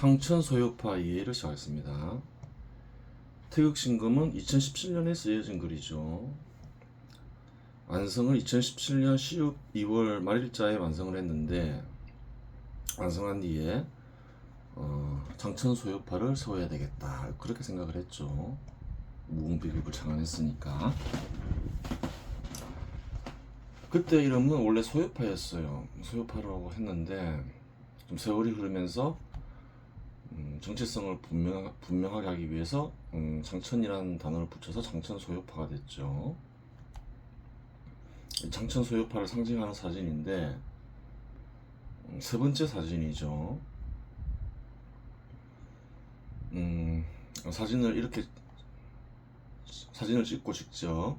상천 소요파 이해를 시작했습니다. 태극신금은 2017년에 쓰여진 글이죠. 완성을 2017년 2월 말일자에 완성을 했는데, 완성한 뒤에 장천 소요파를 세워야 되겠다 그렇게 생각을 했죠. 무궁비급을 창안했으니까. 그때 이름은 원래 소요파였어요. 소요파라고 했는데 좀 세월이 흐르면서 정체성을 분명하게 하기 위해서 장천이라는 단어를 붙여서 장천 소요파가 됐죠. 장천 소요파를 상징하는 사진인데 세 번째 사진이죠. 사진을 찍고 직접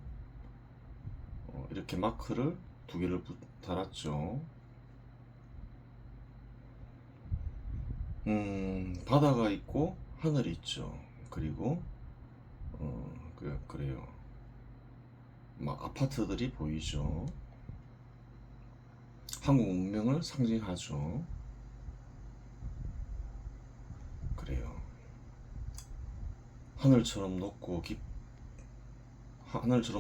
이렇게 마크를 두 개를 달았죠. 바다가 있고 하늘이 있죠. 그리고 그래요. 막 아파트들이 보이죠. 한국 문명을 상징하죠. 그래요. 하늘처럼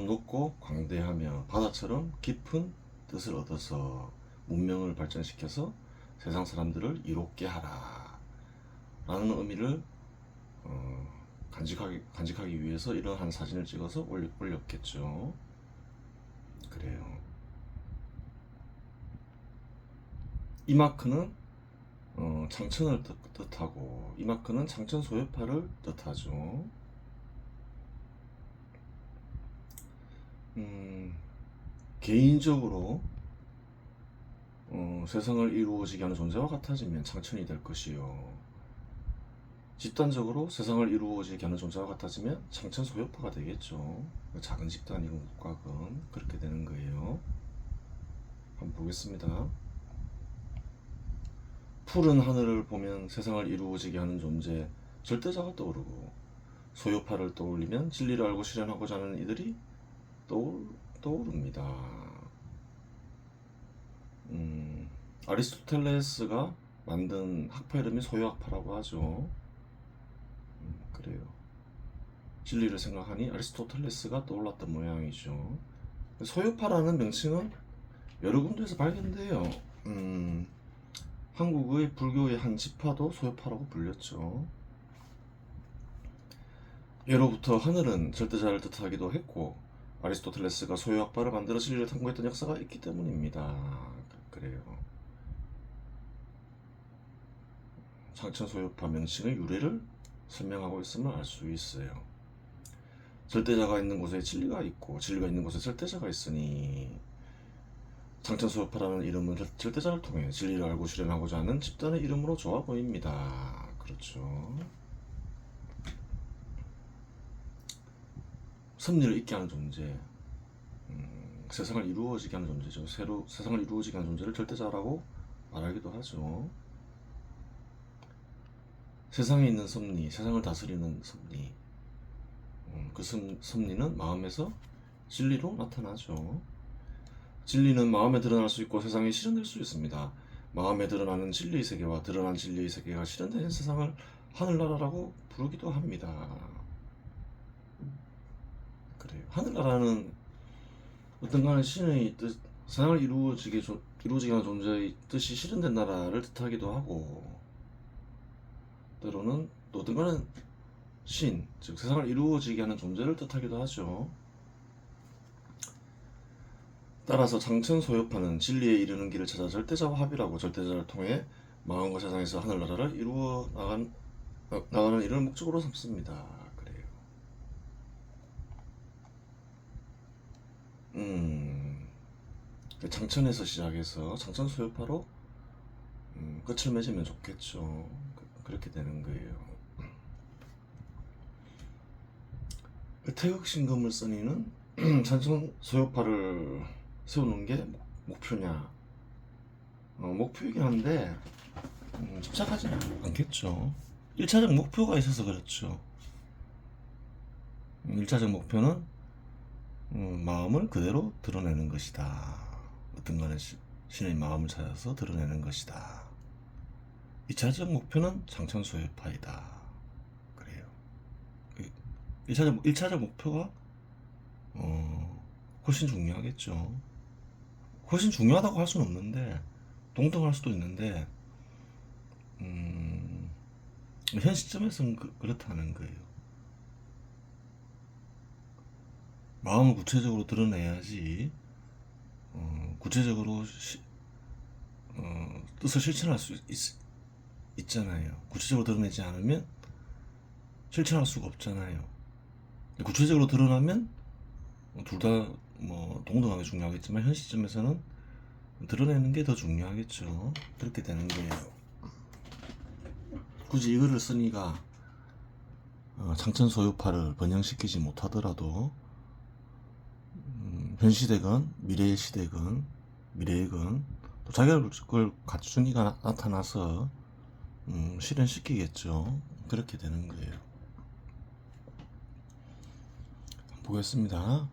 높고 광대하며 바다처럼 깊은 뜻을 얻어서 문명을 발전시켜서 세상 사람들을 이롭게 하라 라는 의미를 간직하기 위해서 이러한 사진을 찍어서 올렸겠죠. 그래요. 이 마크는 장천을 뜻하고, 이 마크는 장천 소요파를 뜻하죠. 개인적으로 세상을 이루어지게 하는 존재와 같아지면 장천이 될 것이요, 집단적으로 세상을 이루어지게 하는 존재와 같아지면 장천 소요파가 되겠죠. 작은 집단이고 국가건 그렇게 되는 거예요. 한번 보겠습니다. 푸른 하늘을 보면 세상을 이루어지게 하는 존재 절대자가 떠오르고, 소요파를 떠올리면 진리를 알고 실현하고자 하는 이들이 떠오릅니다. 아리스토텔레스가 만든 학파 이름이 소요학파라고 하죠. 그래요. 진리를 생각하니 아리스토텔레스가 떠올랐던 모양이죠. 소요파라는 명칭은 여러 군데에서 발견돼요. 한국의 불교의 한 지파도 소요파라고 불렸죠. 예로부터 하늘은 절대자를 뜻하기도 했고, 아리스토텔레스가 소요학파를 만들어 진리를 탐구했던 역사가 있기 때문입니다. 그래요. 장천 소요파 명칭의 유래를 설명하고 있으면 알 수 있어요. 절대자가 있는 곳에 진리가 있고, 진리가 있는 곳에 절대자가 있으니 장천 소요파라는 이름은 절대자를 통해 진리를 알고 실현하고자 하는 집단의 이름으로 좋아 보입니다. 그렇죠. 섭리를 있게 하는 존재, 세상을 이루어지게 하는 존재죠. 세상을 이루어지게 하는 존재를 절대자라고 말하기도 하죠. 세상에 있는 섭리, 세상을 다스리는 섭리, 그 섭리는 마음에서 진리로 나타나죠. 진리는 마음에 드러날 수 있고 세상에 실현될 수 있습니다. 마음에 드러나는 진리의 세계와 드러난 진리의 세계가 실현되는 세상을 하늘나라라고 부르기도 합니다. 그래요. 하늘나라는 어떤가는 신의 뜻, 세상을 이루어지게 하는 존재의 뜻이 실현된 나라를 뜻하기도 하고, 때로는 어떤가는 신, 즉 세상을 이루어지게 하는 존재를 뜻하기도 하죠. 따라서 장천 소요파는 진리에 이르는 길을 찾아 절대자와 합일하고, 절대자를 통해 마음과 세상에서 하늘나라를 이루어 나가는 일을 목적으로 삼습니다. 그래요. 장천에서 시작해서 장천 소요파로 끝을 맺으면 좋겠죠. 그렇게 되는 거예요. 태극신금을 써니는 장천 소요파를 세우는 게 목표냐? 목표이긴 한데 집착하지는 않겠죠. 1차적 목표가 있어서 그렇죠. 1차적 목표는 마음을 그대로 드러내는 것이다. 어떤 간에 신의 마음을 찾아서 드러내는 것이다. 2차적 목표는 장천 소유파이다. 그래요. 1차적 목표가 훨씬 중요하겠죠. 훨씬 중요하다고 할 수는 없는데 동등할 수도 있는데 현 시점에서는 그렇다는 거예요. 마음을 구체적으로 드러내야지 구체적으로 뜻을 실천할 수 있잖아요. 구체적으로 드러내지 않으면 실천할 수가 없잖아요. 구체적으로 드러나면 둘 다 뭐 동등하게 중요하겠지만 현 시점에서는 드러내는 게 더 중요하겠죠. 그렇게 되는 거예요. 굳이 이거를 쓰니가 장천 소유파를 번영시키지 못하더라도 현 시대건 미래의 시대건 미래건 또 자격을 갖춘 이가 나타나서 실현시키겠죠. 그렇게 되는 거예요. 보겠습니다.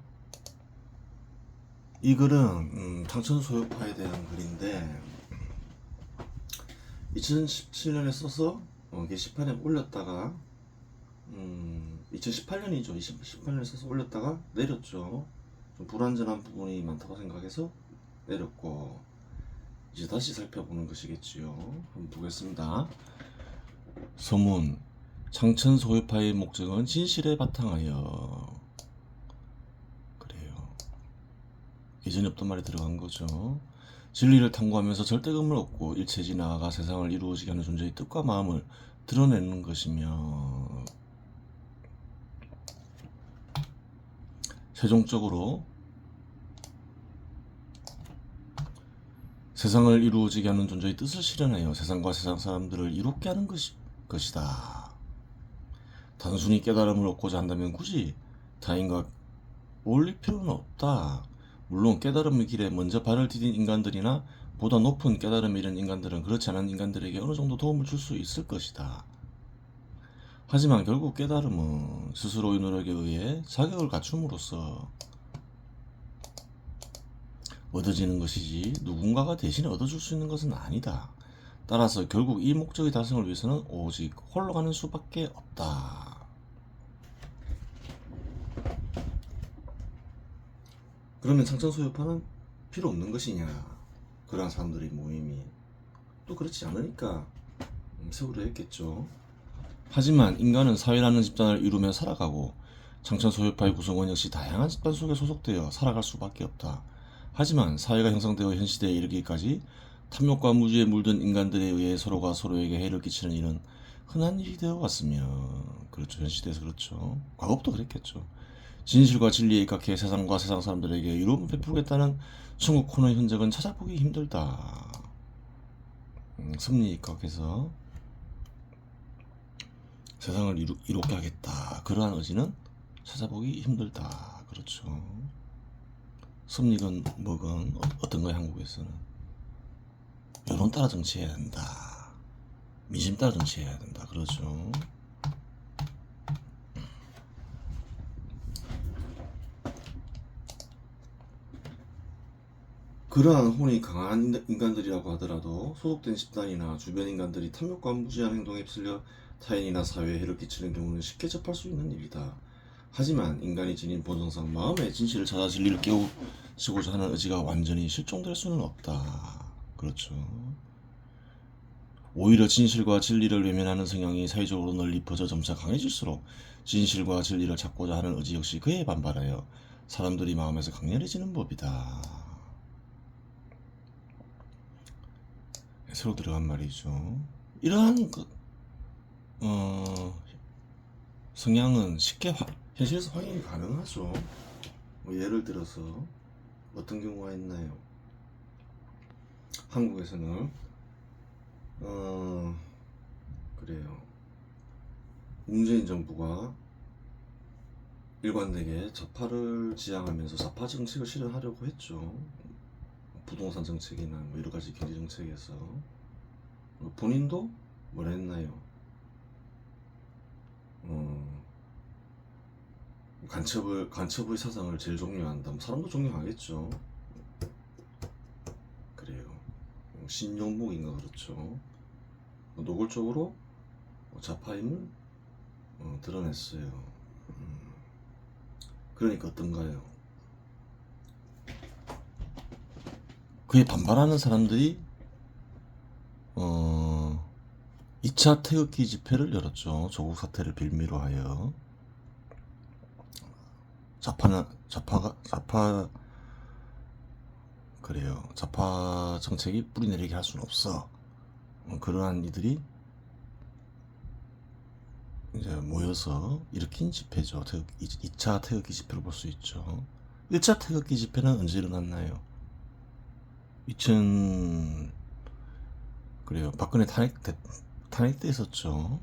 이 글은 장천 소유파에 대한 글인데 2017년에 써서 게시판에 올렸다가 2018년이죠. 2018년에 써서 올렸다가 내렸죠. 좀 불완전한 부분이 많다고 생각해서 내렸고 이제 다시 살펴보는 것이겠지요. 한번 보겠습니다. 서문 장천 소유파의 목적은 진실에 바탕하여 그래요. 예전에 없던 말이 들어간 거죠. 진리를 탐구하면서 절대감을 얻고 일체지 나아가 세상을 이루어지게 하는 존재의 뜻과 마음을 드러내는 것이며 최종적으로 세상을 이루어지게 하는 존재의 뜻을 실현하여 세상과 세상 사람들을 이롭게 하는 것이다. 단순히 깨달음을 얻고자 한다면 굳이 타인과 어울릴 필요는 없다. 물론 깨달음의 길에 먼저 발을 디딘 인간들이나 보다 높은 깨달음에 이른 인간들은 그렇지 않은 인간들에게 어느 정도 도움을 줄 수 있을 것이다. 하지만 결국 깨달음은 스스로의 노력에 의해 자격을 갖춤으로써 얻어지는 것이지 누군가가 대신에 얻어줄 수 있는 것은 아니다. 따라서 결국 이 목적의 달성을 위해서는 오직 홀로 가는 수밖에 없다. 그러면 장천 소유파는 필요 없는 것이냐? 그러한 사람들의 모임이 또 그렇지 않으니까 세우려 했겠죠. 하지만 인간은 사회라는 집단을 이루며 살아가고 장천 소유파의 구성원 역시 다양한 집단 속에 소속되어 살아갈 수밖에 없다. 하지만 사회가 형성되어 현 시대에 이르기까지 탐욕과 무지에 물든 인간들에 의해 서로가 서로에게 해를 끼치는 일은 흔한 일이 되어 왔으며 그렇죠. 현 시대에서 그렇죠. 과거부터 그랬겠죠. 진실과 진리에 입각해 세상과 세상 사람들에게 이로움을 베풀겠다는 중국콘의 흔적은 찾아보기 힘들다. 섭리에 입각해서 세상을 이롭게 하겠다. 그러한 의지는 찾아보기 힘들다. 그렇죠. 섭리건 뭐건 어떤 거야 한국에서는 여론 따라 정치해야 된다. 민심 따라 정치해야 된다. 그렇죠. 그러한 혼이 강한 인간들이라고 하더라도 소속된 집단이나 주변 인간들이 탐욕과 무지한 행동에 휩쓸려 타인이나 사회에 해를 끼치는 경우는 쉽게 접할 수 있는 일이다. 하지만 인간이 지닌 본성상 마음의 진실을 찾아 진리를 깨우치고자 하는 의지가 완전히 실종될 수는 없다. 그렇죠. 오히려 진실과 진리를 외면하는 성향이 사회적으로 널리 퍼져 점차 강해질수록 진실과 진리를 찾고자 하는 의지 역시 그에 반발하여 사람들이 마음에서 강렬해지는 법이다. 새로 들어간 말이죠. 이러한 성향은 쉽게 현실에서 확인이 가능하죠. 뭐 예를 들어서 어떤 경우가 있나요? 한국에서는 그래요. 문재인 정부가 일관되게 좌파를 지향하면서 좌파 정책을 실현하려고 했죠. 부동산 정책이나 뭐 여러 가지 경제 정책에서 본인도 뭐라 했나요? 간첩의 사상을 제일 존경한다. 뭐 사람도 존경하겠죠. 그래요. 신용복인가 그렇죠. 노골적으로 좌파임을 드러냈어요. 그러니까 어떤가요? 그에 반발하는 사람들이 2차 태극기 집회를 열었죠. 조국 사태를 빌미로 하여. 좌파 그래요. 좌파 정책이 뿌리내리게 할 수는 없어. 그러한 이들이 이제 모여서 일으킨 집회죠. 2차 태극기 집회를 볼 수 있죠. 1차 태극기 집회는 언제 일어났나요? 2000 그래요. 박근혜 탄핵 때 있었죠.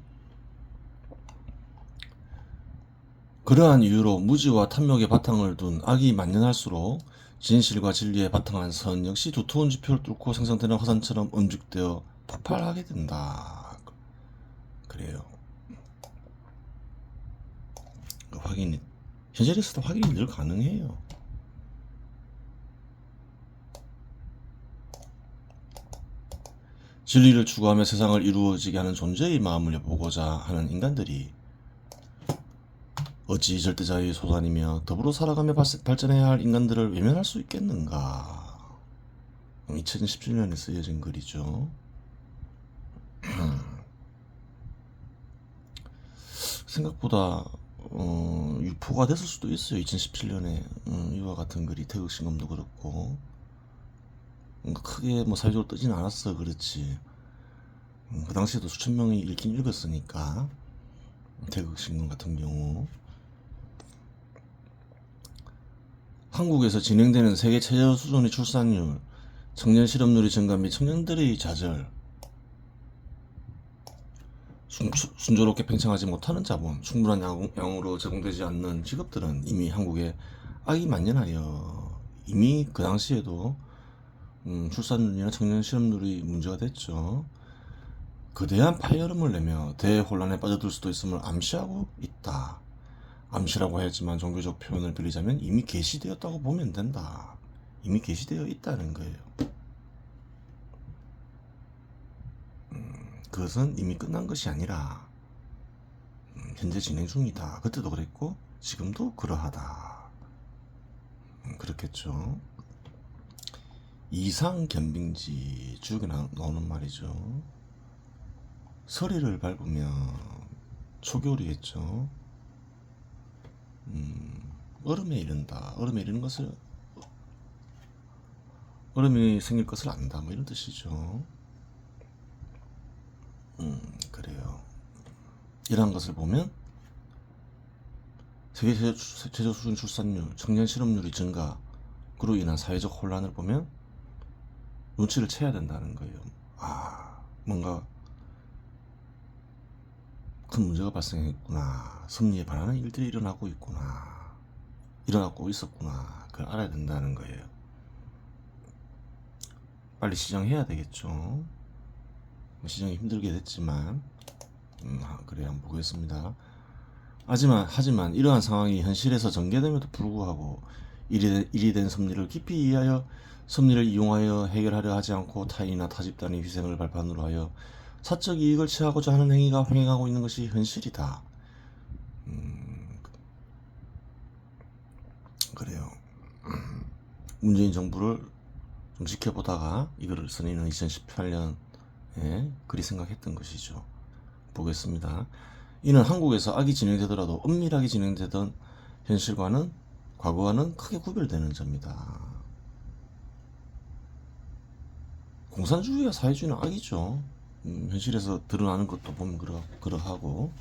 그러한 이유로 무지와 탐욕의 바탕을 둔 악이 만연할수록 진실과 진리에 바탕한 선 역시 두터운 지표를 뚫고 생성되는 화산처럼 응축되어 폭발하게 된다. 그래요. 확인이 현실에서도 확인이 늘 가능해요. 진리를 추구하며 세상을 이루어지게 하는 존재의 마음을 보고자 하는 인간들이 어찌 절대자의 소산이며 더불어 살아가며 발전해야 할 인간들을 외면할 수 있겠는가. 2017년에 쓰여진 글이죠. 생각보다 유포가 됐을 수도 있어요. 2017년에 이와 같은 글이 태극신검도 그렇고 크게 뭐 사회적으로 뜨지는 않았어. 그렇지. 그 당시에도 수천 명이 읽긴 읽었으니까. 태극신검 같은 경우 한국에서 진행되는 세계 최저 수준의 출산율, 청년 실업률의 증가 및 청년들의 좌절, 순조롭게 팽창하지 못하는 자본, 충분한 양으로 제공되지 않는 직업들은 이미 한국에 악이 만연하여 이미 그 당시에도 출산율이나 청년 실업률이 문제가 됐죠. 거대한 파열음을 내며 대혼란에 빠져들 수도 있음을 암시하고 있다. 암시라고 했지만 종교적 표현을 빌리자면 이미 계시되었다고 보면 된다. 이미 계시되어 있다는 거예요. 그것은 이미 끝난 것이 아니라 현재 진행 중이다. 그때도 그랬고 지금도 그러하다. 그렇겠죠. 이상견빙지 주역에 나오는 말이죠. 서리를 밟으면 초겨울이겠죠. 얼음에 이른다. 얼음에 이르는 것을 얼음이 생길 것을 안다. 뭐 이런 뜻이죠. 그래요. 이러한 것을 보면 세계 최저 수준 출산율, 청년 실업률의 증가, 그로 인한 사회적 혼란을 보면 눈치를 채야 된다는 거예요. 뭔가 큰 문제가 발생했구나. 섭리에 반하는 일들이 일어나고 있었구나. 그걸 알아야 된다는 거예요. 빨리 시정해야 되겠죠. 시정이 힘들게 됐지만 그래 한번 보겠습니다. 하지만 이러한 상황이 현실에서 전개됨에도 불구하고 일이 된 섭리를 깊이 이해하여 섭리를 이용하여 해결하려 하지 않고 타인이나 타 집단의 희생을 발판으로 하여 사적 이익을 취하고자 하는 행위가 횡행하고 있는 것이 현실이다. 그래요. 문재인 정부를 좀 지켜보다가 이거를 써니는 2018년에 그리 생각했던 것이죠. 보겠습니다. 이는 한국에서 악이 진행되더라도 엄밀하게 진행되던 현실과는 과거와는 크게 구별되는 점이다. 공산주의와 사회주의는 악이죠. 현실에서 드러나는 것도 보면 그러하고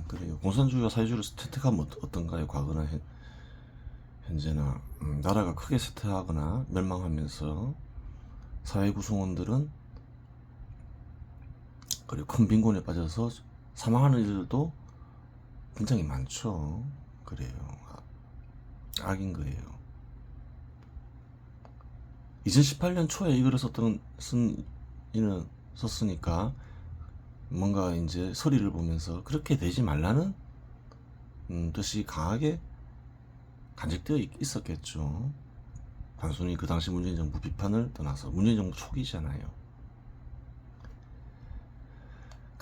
그래요. 공산주의와 사회주의를 채택하면 어떤가요? 과거나 현재나 나라가 크게 쇠퇴하거나 멸망하면서 사회 구성원들은 그리고 큰 빈곤에 빠져서 사망하는 일들도 굉장히 많죠. 그래요. 악인 거예요. 2018년 초에 이거를 썼으니까 뭔가 이제 서리를 보면서 그렇게 되지 말라는 뜻이 강하게 간직되어 있었겠죠. 단순히 그 당시 문재인 정부 비판을 떠나서 문재인 정부 초기잖아요.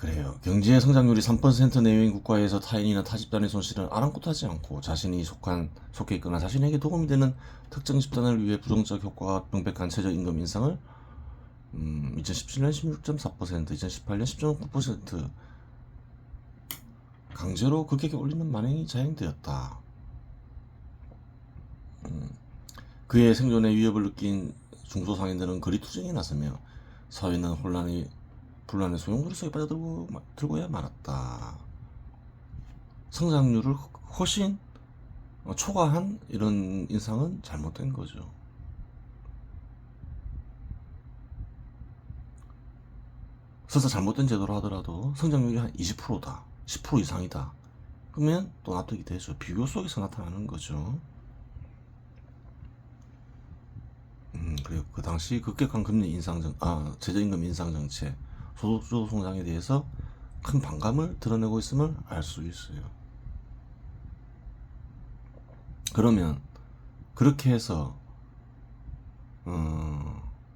그래요. 경제 성장률이 3% 내외인 국가에서 타인이나 타 집단의 손실은 아랑곳하지 않고 자신이 속해 있거나 자신에게 도움이 되는 특정 집단을 위해 부정적 효과가 명백한 최저임금 인상을 2017년 16.4%, 2018년 10.9% 강제로 극격에 올리는 만행이 자행되었다. 그의 생존에 위협을 느낀 중소상인들은 거리투쟁에 나서며 사회는 분란의 소용돌이 속에 빠져들고야 말았다. 성장률을 훨씬 초과한 이런 인상은 잘못된 거죠. 설사 잘못된 제도로 하더라도 성장률이 한 20%다, 10% 이상이다. 그러면 또 납득이 되죠. 비교 속에서 나타나는 거죠. 그리고 그 당시 급격한 최저임금 인상 정책, 소득주도 성장에 대해서 큰 반감을 드러내고 있음을 알 수 있어요. 그러면 그렇게 해서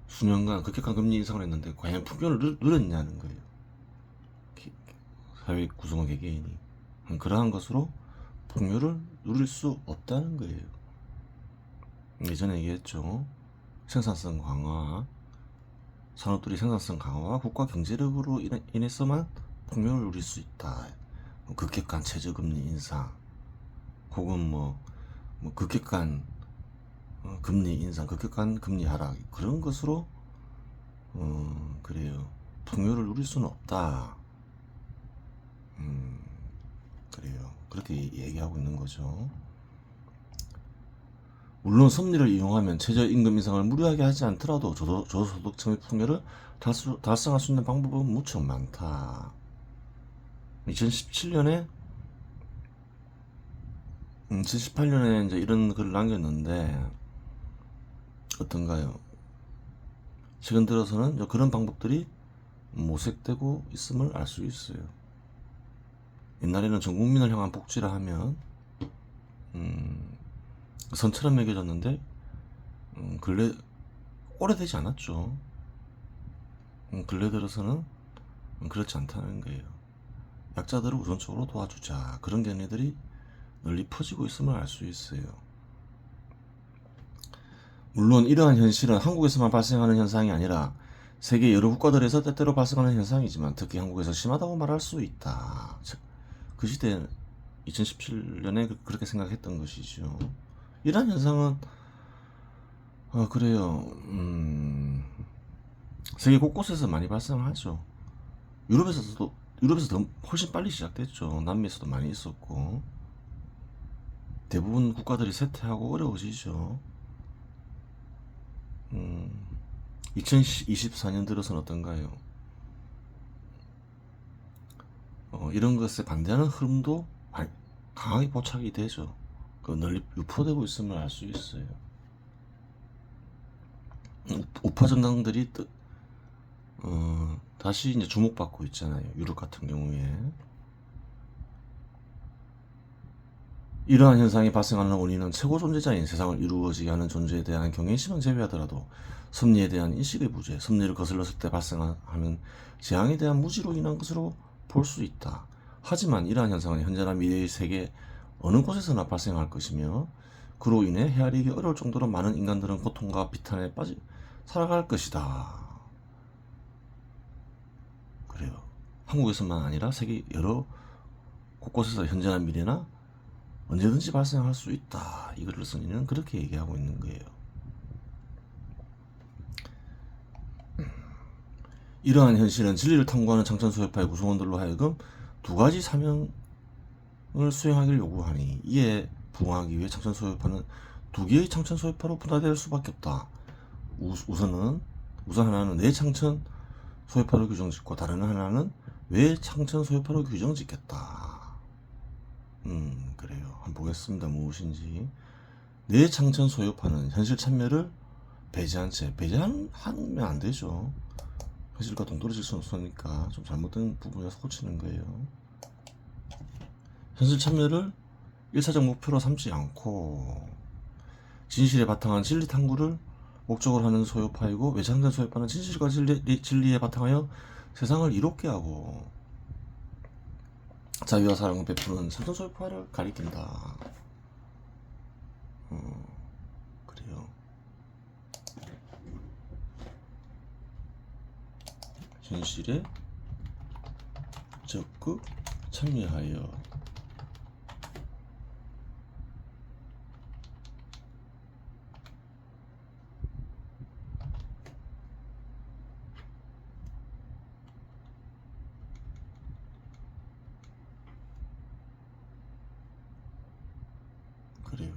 수년간 급격한 금리 인상을 했는데 과연 풍요를 누렸냐는 거예요. 사회 구성원 개개인이 그러한 것으로 풍요를 누릴 수 없다는 거예요. 예전에 얘기했죠. 생산성 강화, 산업들이 생산성 강화와 국가 경제력으로 인해서만 풍요를 누릴 수 있다. 급격한 최저금리 인상, 혹은 급격한 금리 인상, 급격한 금리 하락, 그런 것으로 그래요. 풍요를 누릴 수는 없다. 그래요. 그렇게 얘기하고 있는 거죠. 물론 섭리를 이용하면 최저임금 인상을 무리하게 하지 않더라도 저소득층의 풍요를 달성할 수 있는 방법은 무척 많다. 2018년에 이제 이런 글을 남겼는데 어떤가요? 최근 들어서는 그런 방법들이 모색되고 있음을 알 수 있어요. 옛날에는 전 국민을 향한 복지라 하면 선처럼 매겨졌는데 근래 오래되지 않았죠. 근래 들어서는 그렇지 않다는 거예요. 약자들을 우선적으로 도와주자, 그런 견해들이 널리 퍼지고 있음을 알 수 있어요. 물론 이러한 현실은 한국에서만 발생하는 현상이 아니라 세계 여러 국가들에서 때때로 발생하는 현상이지만 특히 한국에서 심하다고 말할 수 있다. 그 시대 2017년에 그렇게 생각했던 것이죠. 이러한 현상은 그래요. 세계 곳곳에서 많이 발생하죠. 유럽에서 더 훨씬 빨리 시작됐죠. 남미에서도 많이 있었고 대부분 국가들이 쇠퇴하고 어려워지죠. 2024년 들어서는 어떤가요? 이런 것에 반대하는 흐름도 강하게 포착이 되죠. 널리 유포되고 있음을 알 수 있어요. 우파 정당들이 다시 이제 주목받고 있잖아요. 유럽 같은 경우에. 이러한 현상이 발생하는 원인은 최고 존재자인 세상을 이루어지게 하는 존재에 대한 경외심은 제외하더라도 섭리에 대한 인식의 부재, 섭리를 거슬렀을 때 발생하는 재앙에 대한 무지로 인한 것으로 볼 수 있다. 하지만 이러한 현상은 현재나 미래의 세계 어느 곳에서나 발생할 것이며 그로 인해 헤아리기 어려울 정도로 많은 인간들은 고통과 비탄에 살아갈 것이다. 그래요. 한국에서만 아니라 세계 여러 곳곳에서 현재나 미래나 언제든지 발생할 수 있다. 이 글을 쓴 이는 그렇게 얘기하고 있는 거예요. 이러한 현실은 진리를 탐구하는 창천소협파의 구성원들로 하여금 두 가지 사명을 수행하기를 요구하니 이에 부응하기 위해 창천소협파는 두 개의 창천소협파로 분화될 수밖에 없다. 우선 하나는 내창천소협파로 규정짓고 다른 하나는 외창천소협파로 규정짓겠다. 그래요. 한번 보겠습니다. 무엇인지. 내창천소협파는 현실 참여를 배제하면 안 되죠. 현실과 동떨어질 수 없으니까 좀 잘못된 부분에서 고치는 거예요. 현실 참여를 1차적 목표로 삼지 않고 진실에 바탕한 진리 탐구를 목적으로 하는 소요파이고 외창천 소요파는 진실과 진리에 바탕하여 세상을 이롭게 하고 자비와 사랑을 베푸는 상천소유파를 가리킨다. 그래요. 현실에 적극 참여하여 그래요.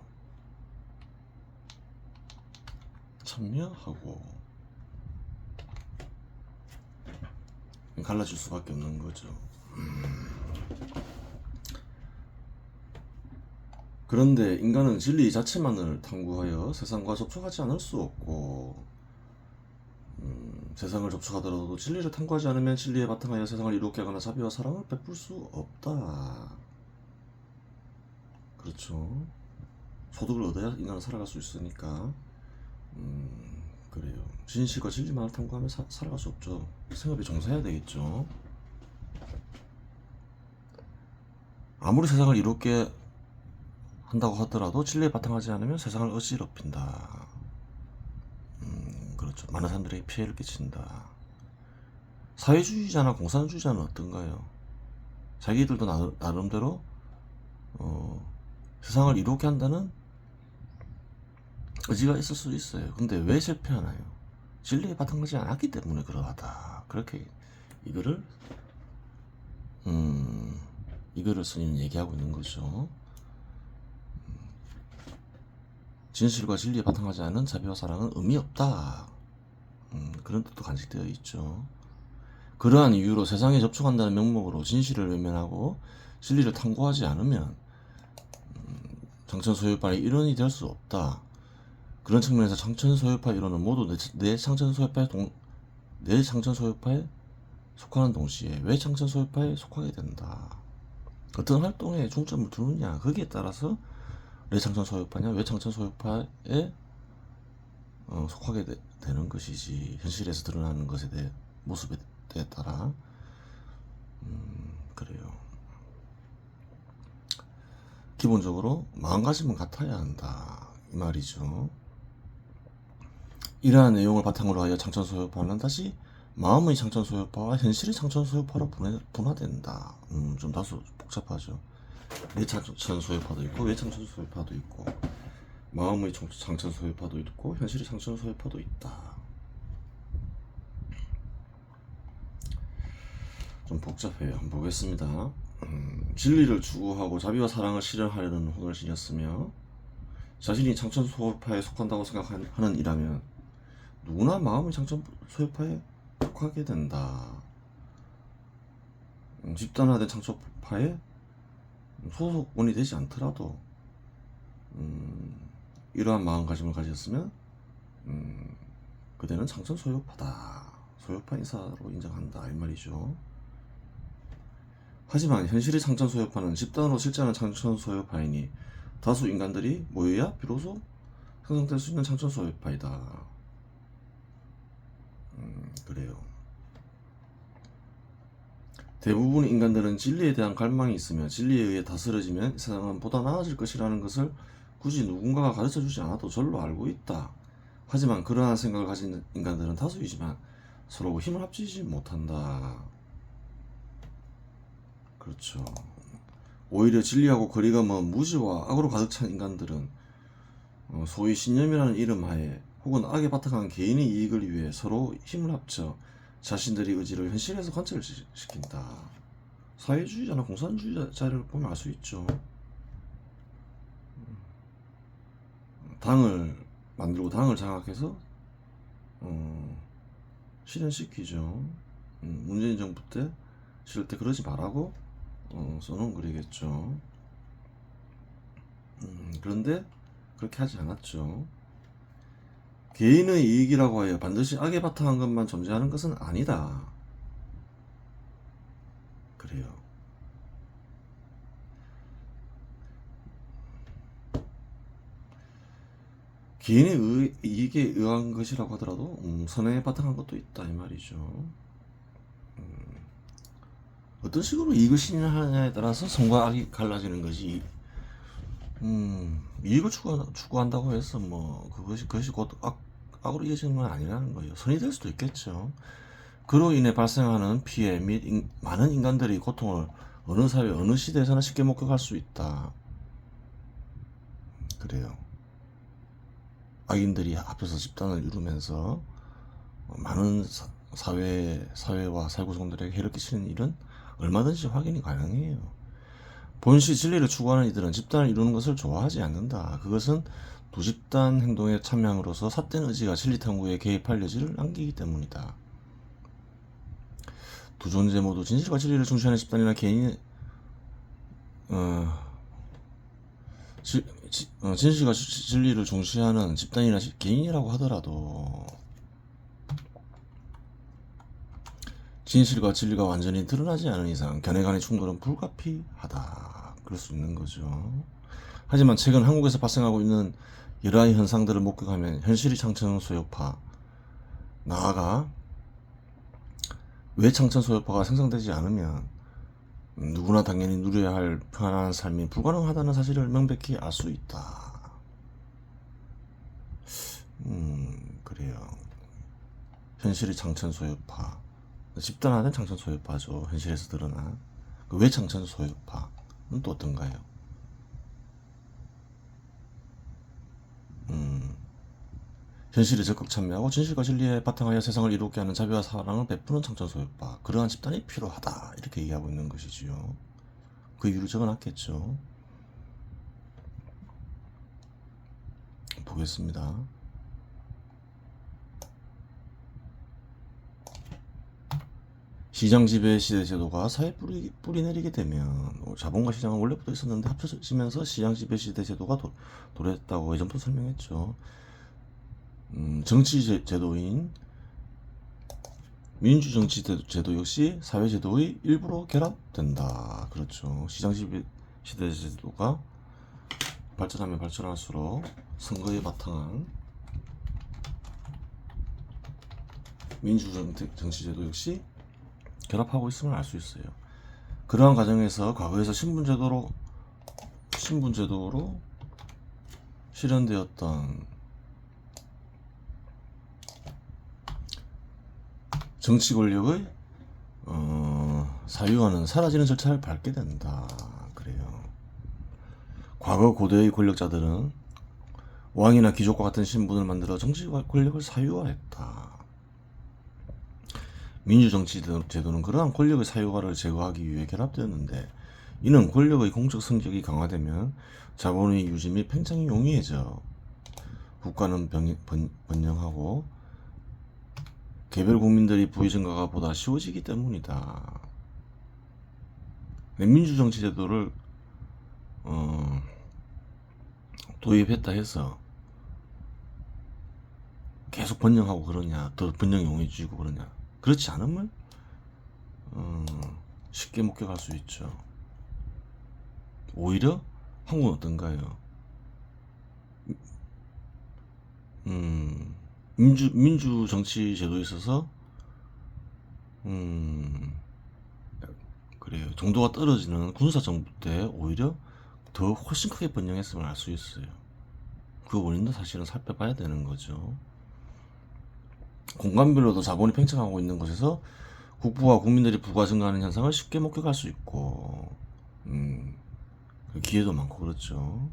참여하고 갈라질 수밖에 없는 거죠. 그런데 인간은 진리 자체만을 탐구하여 세상과 접촉하지 않을 수 없고, 세상을 접촉하더라도 진리를 탐구하지 않으면 진리에 바탕하여 세상을 이롭게 하거나 자비와 사랑을 베풀 수 없다. 그렇죠. 소득을 얻어야 인간은 살아갈 수 있으니까. 그래요. 진실과 진리만을 탐구하면 살아갈 수 없죠. 생업에 종사해야 되겠죠. 아무리 세상을 이롭게 한다고 하더라도 진리에 바탕하지 않으면 세상을 어지럽힌다. 그렇죠. 많은 사람들에게 피해를 끼친다. 사회주의자나 공산주의자는 어떤가요? 자기들도 나름대로 세상을 이롭게 한다는 의지가 있을 수 있어요. 근데 왜 실패하나요? 진리에 바탕하지 않았기 때문에 그러하다. 그렇게 이거를 스님은 얘기하고 있는 거죠. 진실과 진리에 바탕하지 않은 자비와 사랑은 의미 없다. 그런 뜻도 간직되어 있죠. 그러한 이유로 세상에 접촉한다는 명목으로 진실을 외면하고 진리를 탐구하지 않으면 장천소유파의 일원이 될 수 없다. 그런 측면에서 장천소유파 일원은 모두 내 장천소유파에 속하는 동시에 왜 장천소유파에 속하게 된다. 어떤 활동에 중점을 두느냐, 거기에 따라서 내 장천소유파냐 왜 장천소유파에 속하게 되는 것이지, 현실에서 드러나는 것에 대해 모습에 따라. 그래요. 기본적으로 마음가짐은 같아야 한다, 이 말이죠. 이러한 내용을 바탕으로 하여 장천소유파는 다시 마음의 장천소유파와 현실의 장천소유파로 분화된다. 좀 다소 복잡하죠. 내 장천소유파도 있고 외 장천소유파도 있고, 마음의 장천소유파도 있고 현실의 장천소유파도 있다. 좀 복잡해요. 한번 보겠습니다. 진리를 추구하고 자비와 사랑을 실현하려는 혼을 지녔으며 자신이 장천소유파에 속한다고 생각하는 이라면 누구나 마음의 장천소유파에 속하게 된다. 집단화된 장천파에 소속원이 되지 않더라도 이러한 마음가짐을 가졌으면 그대는 장천소유파다, 소유파 인사로 인정한다, 이 말이죠. 하지만 현실의 장천소유파는 집단으로 실제하는 장천소유파이니 다수 인간들이 모여야 비로소 형성될 수 있는 장천소유파이다. 그래요. 대부분의 인간들은 진리에 대한 갈망이 있으며 진리에 의해 다스려지면 세상은 보다 나아질 것이라는 것을 굳이 누군가가 가르쳐주지 않아도 절로 알고 있다. 하지만 그러한 생각을 가진 인간들은 다수이지만 서로 힘을 합치지 못한다. 그렇죠. 오히려 진리하고 거리가 먼 무지와 악으로 가득 찬 인간들은 소위 신념이라는 이름 하에 혹은 악에 바탕한 개인의 이익을 위해 서로 힘을 합쳐 자신들의 의지를 현실에서 관철시킨다. 사회주의자나 공산주의자를 보면 알 수 있죠. 당을 만들고 당을 장악해서 실현시키죠. 문재인 정부 때 실을 때 그러지 말라고 써놓은 글이겠죠. 그런데 그렇게 하지 않았죠. 개인의 이익이라고 하여 반드시 악에 바탕한 것만 존재하는 것은 아니다. 그래요. 개인의 이익에 의한 것이라고 하더라도 선행에 바탕한 것도 있다, 이 말이죠. 어떤 식으로 이익을 실현하느냐에 따라서 선과 악이 갈라지는 것이 이익을 추구한다고 해서 뭐 그것이 곧 악으로 이어지는 건 아니라는 거예요. 선이 될 수도 있겠죠. 그로 인해 발생하는 피해 및 많은 인간들이 고통을 어느 사회 어느 시대에서나 쉽게 목격할 수 있다. 그래요. 악인들이 합쳐서 집단을 이루면서 많은 사회와 사회구성들에게 해를 끼치는 일은 얼마든지 확인이 가능해요. 본시 진리를 추구하는 이들은 집단을 이루는 것을 좋아하지 않는다. 그것은 두 집단 행동에 참여함으로써 삿된 의지가 진리 탐구에 개입할 여지를 남기기 때문이다. 두 존재 모두 진실과 진리를 중시하는 집단이나 개인이 진실과 진리를 중시하는 집단이나 개인이라고 하더라도 진실과 진리가 완전히 드러나지 않은 이상 견해 간의 충돌은 불가피하다. 그럴 수 있는 거죠. 하지만 최근 한국에서 발생하고 있는 여러한 현상들을 목격하면 현실이 창천소유파, 나아가 왜 창천소유파가 생성되지 않으면 누구나 당연히 누려야 할 편안한 삶이 불가능하다는 사실을 명백히 알 수 있다. 그래요. 현실이 창천소유파, 집단화된 창천소유파죠. 현실에서 드러나. 왜 창천소유파는 또 어떤가요? 현실에 적극 참여하고 진실과 진리에 바탕하여 세상을 이롭게 하는 자비와 사랑을 베푸는 창천소유파, 그러한 집단이 필요하다. 이렇게 얘기하고 있는 것이지요. 그 이유를 적어놨겠죠. 보겠습니다. 시장 지배 시대 제도가 사회에 뿌리 내리게 되면 자본과 시장은 원래부터 있었는데 합쳐지면서 시장 지배 시대 제도가 도래했다고 예전부터 설명했죠. 정치 제도인 민주정치 제도 역시 사회제도의 일부로 결합된다. 그렇죠. 시장 지배 시대 제도가 발전하면 발전할수록 선거에 바탕한 민주정치제도 역시 결합하고 있음을 알 수 있어요. 그러한 과정에서 과거에서 신분제도로 실현되었던 정치 권력의 사유화는 사라지는 절차를 밟게 된다. 그래요. 과거 고대의 권력자들은 왕이나 귀족과 같은 신분을 만들어 정치 권력을 사유화했다. 민주정치 제도는 그러한 권력의 사유화를 제거하기 위해 결합되었는데, 이는 권력의 공적 성격이 강화되면 자본의 유지 및 팽창이 용이해져 국가는 번영하고 개별 국민들이 부의 증가가 보다 쉬워지기 때문이다. 민주정치 제도를 도입했다 해서 계속 번영하고 그러냐, 더 번영이 용이해지고 그러냐, 그렇지 않으면 쉽게 목격할 수 있죠. 오히려 한국은 어떤가요? 민주 정치 제도에 있어서 그래요. 정도가 떨어지는 군사 정부 때 오히려 더 훨씬 크게 번영했음을 알 수 있어요. 그 원인도 사실은 살펴봐야 되는 거죠. 공간별로도 자본이 팽창하고 있는 곳에서 국부와 국민들이 부가 증가하는 현상을 쉽게 목격할 수 있고, 기회도 많고 그렇죠.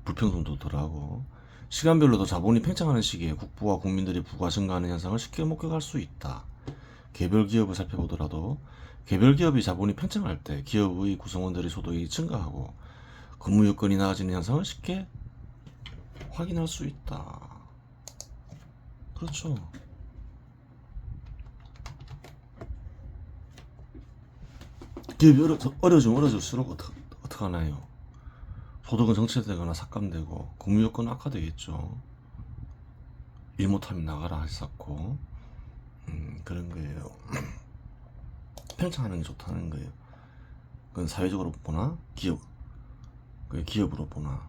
불평등도 덜하고, 시간별로도 자본이 팽창하는 시기에 국부와 국민들이 부가 증가하는 현상을 쉽게 목격할 수 있다. 개별 기업을 살펴보더라도 개별 기업이 자본이 팽창할 때 기업의 구성원들의 소득이 증가하고 근무 여건이 나아지는 현상을 쉽게 확인할 수 있다. 그렇죠. 기업이 어려질수록 어떡하나요? 소득은 정체되거나 삭감되고 근무 여건은 악화되겠죠. 일 못하면 나가라 했었고, 그런 거예요. 팽창하는 게 좋다는 거예요. 그건 사회적으로 보나 기업으로 보나,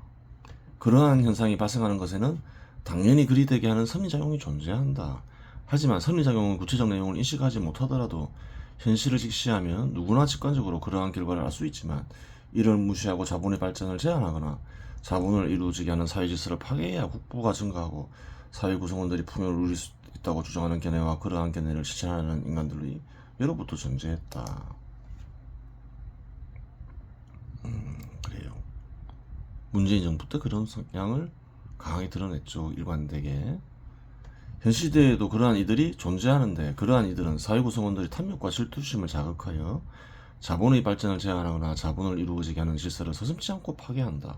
그러한 현상이 발생하는 것에는 당연히 그리 되게 하는 선의작용이 존재한다. 하지만 선의작용은 구체적 내용을 인식하지 못하더라도 현실을 직시하면 누구나 직관적으로 그러한 결과를 알 수 있지만 이를 무시하고 자본의 발전을 제한하거나 자본을 이루어지게 하는 사회 질서를 파괴해야 국부가 증가하고 사회 구성원들이 풍요를 누릴 수 있다고 주장하는 견해와 그러한 견해를 실천하는 인간들이 예로부터 존재했다. 그래요. 문재인 정부 때 그런 성향을 강하게 드러냈죠. 일관되게. 현 시대에도 그러한 이들이 존재하는데 그러한 이들은 사회 구성원들의 탐욕과 질투심을 자극하여 자본의 발전을 제한하거나 자본을 이루어지게 하는 질서를 서슴지 않고 파괴한다.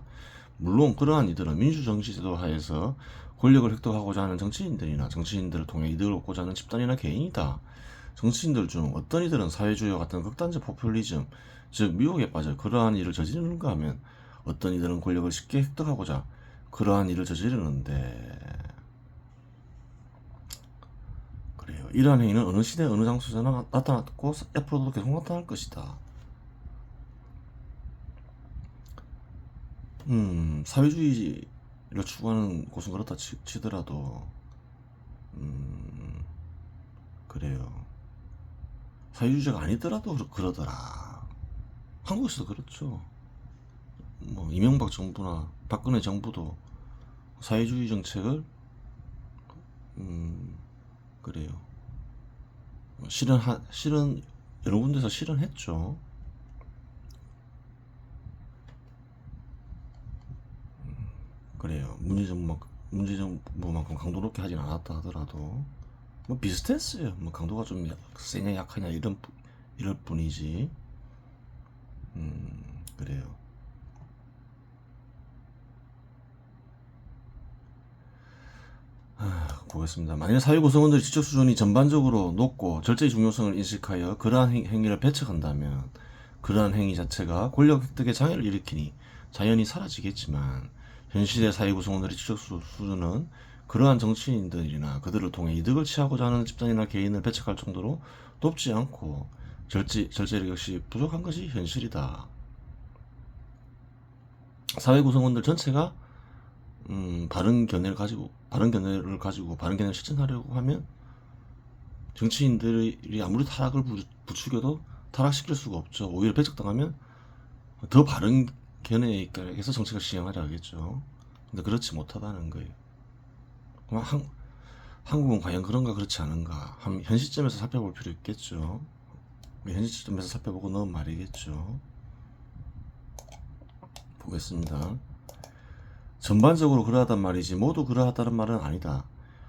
물론 그러한 이들은 민주정치제도 하에서 권력을 획득하고자 하는 정치인들이나 정치인들을 통해 이득을 얻고자 하는 집단이나 개인이다. 정치인들 중 어떤 이들은 사회주의와 같은 극단적 포퓰리즘, 즉 미혹에 빠져 그러한 일을 저지르는가 하면 어떤 이들은 권력을 쉽게 획득하고자 그러한 일을 저지르는데 그래요. 이러한 행위는 어느 시대 어느 장소에서나 나타났고 앞으로도 계속 나타날 것이다. 사회주의를 추구하는 곳은 그렇다 치더라도 그래요. 사회주의자가 아니더라도 그러더라. 한국에서도 그렇죠. 뭐 이명박 정부나 박근혜 정부도 사회주의 정책을 그래요. 실은 여러 군데서 실현했죠. 그래요. 문제정부만큼 강도 높게 하진 않았다 하더라도 뭐 비슷했어요. 뭐 강도가 좀 세냐 약하냐 이럴 뿐이지. 그래요. 보겠습니다. 만일 사회 구성원들의 지적 수준이 전반적으로 높고 절제의 중요성을 인식하여 그러한 행위를 배척한다면 그러한 행위 자체가 권력 획득에 장애를 일으키니 자연히 사라지겠지만 현실의 사회 구성원들의 지적 수준은 그러한 정치인들이나 그들을 통해 이득을 취하고자 하는 집단이나 개인을 배척할 정도로 높지 않고 절제력 역시 부족한 것이 현실이다. 사회 구성원들 전체가 바른 견해를 가지고 바른 견해를 실천하려고 하면 정치인들이 아무리 타락을 부추겨도 타락시킬 수가 없죠. 오히려 배척당하면 더 바른 견해에 해서 정책을 시행하려 하겠죠. 근데 그렇지 못하다는 거예요. 그럼 한국은 과연 그런가 그렇지 않은가 현 시점에서 살펴볼 필요 있겠죠. 현 시점에서 살펴보고 넣은 말이겠죠. 보겠습니다. 전반적으로 그러하단 말이지 모두 그러하다는 말은 아니다.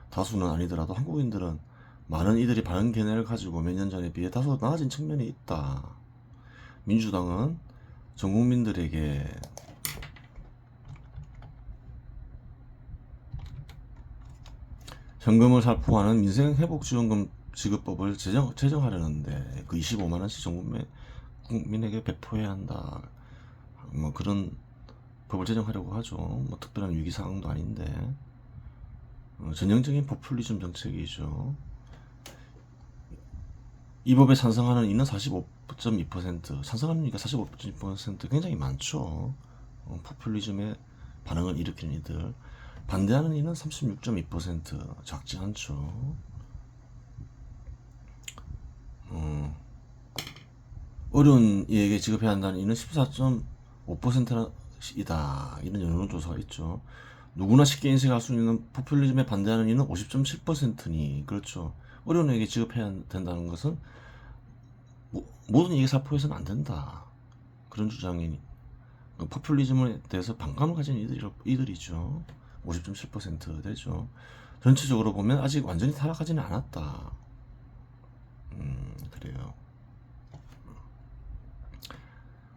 다수는 아니더라도 한국인들은 많은 이들이 바른 견해를 가지고 몇 년 전에 비해 다소 나아진 측면이 있다. 민주당은 전 국민들에게 현금을 살포하는 민생회복지원금 지급법을 제정하려는데 그 25만원씩 전 국민에게 배포해야 한다. 뭐 그런 법을 제정하려고 하죠. 뭐 특별한 위기 상황도 아닌데 전형적인 포퓰리즘 정책이죠. 이 법에 찬성하는 이는 45.2%, 찬성하는 이가 45.2% 굉장히 많죠. 포퓰리즘에 반응을 일으키는 이들. 반대하는 이는 36.2%, 작지 않죠. 어려운 이에게 지급해야 한다는 이는 14.5%이다. 이런 여론조사가 있죠. 누구나 쉽게 인식할 수 있는 포퓰리즘에 반대하는 이는 50.7%니 그렇죠. 어려운 이에게 지급해야 된다는 것은 모든 이익을 살포해서는 안 된다. 그런 주장이니 포퓰리즘에 대해서 반감을 가진 이들이죠. 50.7% 되죠. 전체적으로 보면 아직 완전히 타락하지는 않았다. 그래요.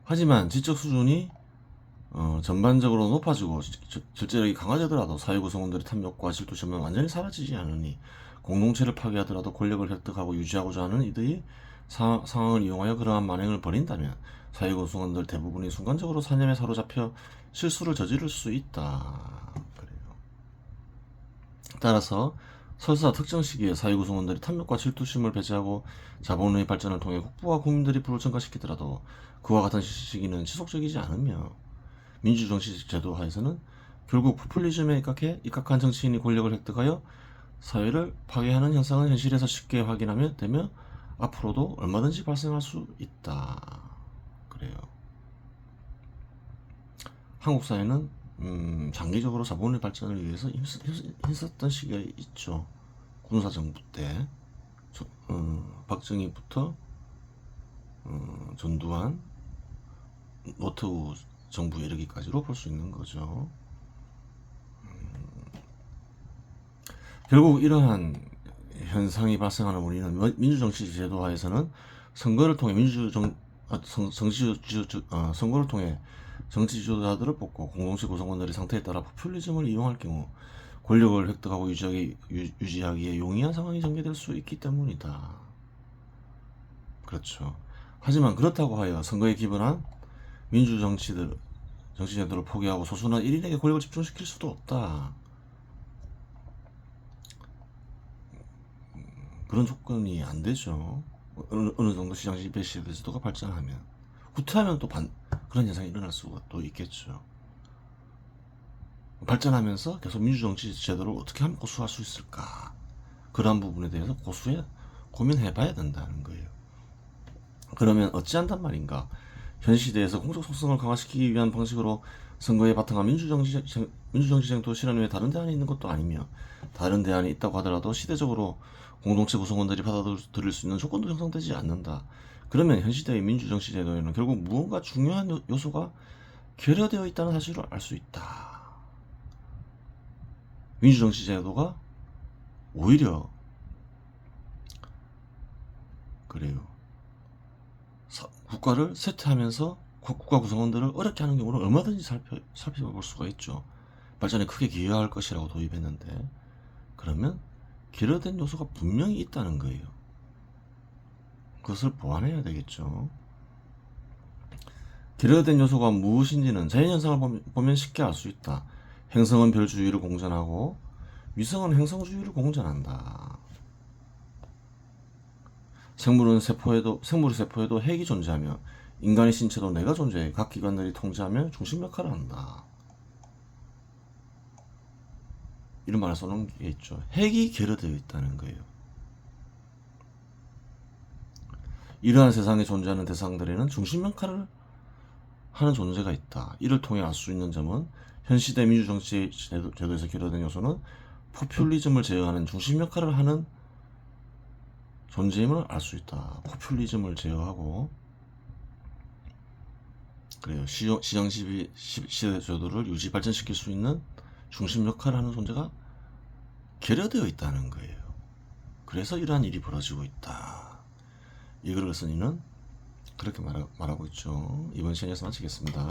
하지만 지적 수준이 전반적으로 높아지고 절제력이 강화되더라도 사회 구성원들의 탐욕과 질투심은 완전히 사라지지 않으니 공동체를 파괴하더라도 권력을 획득하고 유지하고자 하는 이들이 상황을 이용하여 그러한 만행을 벌인다면 사회 구성원들 대부분이 순간적으로 사념에 사로잡혀 실수를 저지를 수 있다. 그래요. 따라서 설사 특정 시기에 사회 구성원들이 탐욕과 질투심을 배제하고 자본의 발전을 통해 국부와 국민들이 부를 증가시키더라도 그와 같은 시기는 지속적이지 않으며 민주정치 제도 하에서는 결국 포퓰리즘에 입각한 정치인이 권력을 획득하여 사회를 파괴하는 현상은 현실에서 쉽게 확인하며 되며 앞으로도 얼마든지 발생할 수 있다. 그래요. 한국 사회는 장기적으로 자본의 발전을 위해서 힘썼던 시기가 있죠. 군사정부 때 박정희부터 전두환, 노태우 정부에 이르기까지로 볼 수 있는 거죠. 결국 이러한 현상이 발생하는 우리는 민주정치 제도화에서는 선거를 통해 선거를 통해 정치 지도자들을 뽑고 공동체 구성원들의 상태에 따라 포퓰리즘을 이용할 경우 권력을 획득하고 유지하기에 용이한 상황이 전개될 수 있기 때문이다. 그렇죠. 하지만 그렇다고 하여 선거에 기반한 정치 제도를 포기하고 소수나 1인에게 권력을 집중시킬 수도 없다. 그런 조건이 안 되죠. 어느 정도 시장 지배 제도가 발전하면 후퇴하면 또 그런 현상이 일어날 수가 또 있겠죠. 발전하면서 계속 민주정치 제도를 어떻게 하면 고수할 수 있을까, 그러한 부분에 대해서 고민해봐야 된다는 거예요. 그러면 어찌한단 말인가? 현 시대에서 공적 속성을 강화시키기 위한 방식으로 선거에 바탕한 민주정치 제도 실현 외에 다른 대안이 있는 것도 아니며, 다른 대안이 있다고 하더라도 시대적으로 공동체 구성원들이 받아들일 수 있는 조건도 형성되지 않는다. 그러면 현 시대의 민주정치 제도에는 결국 무언가 중요한 요소가 결여되어 있다는 사실을 알 수 있다. 민주정치 제도가 오히려 그래요. 국가를 쇠퇴하면서 국가 구성원들을 어렵게 하는 경우는 얼마든지 살펴볼 수가 있죠. 발전에 크게 기여할 것이라고 도입했는데, 그러면 결여된 요소가 분명히 있다는 거예요. 그것을 보완해야 되겠죠. 결여된 요소가 무엇인지는 자연현상을 보면 쉽게 알 수 있다. 행성은 별주위를 공전하고 위성은 행성주위를 공전한다. 생물의 세포에도 핵이 존재하며 인간의 신체도 뇌가 존재해 각 기관들이 통제하며 중심 역할을 한다. 이런 말을 써놓은 게 있죠. 핵이 결여되어 있다는 거예요. 이러한 세상에 존재하는 대상들에는 중심 역할을 하는 존재가 있다. 이를 통해 알 수 있는 점은 현 시대 민주정치 제도에서 결여된 요소는 포퓰리즘을 제어하는 중심 역할을 하는 존재임을 알 수 있다. 포퓰리즘을 제어하고, 그래요. 시장 시대 제도를 유지 발전시킬 수 있는 중심 역할을 하는 존재가 결여되어 있다는 거예요. 그래서 이러한 일이 벌어지고 있다. 이 글을 쓴 이는 그렇게 말하고 있죠. 이번 시간에서 마치겠습니다.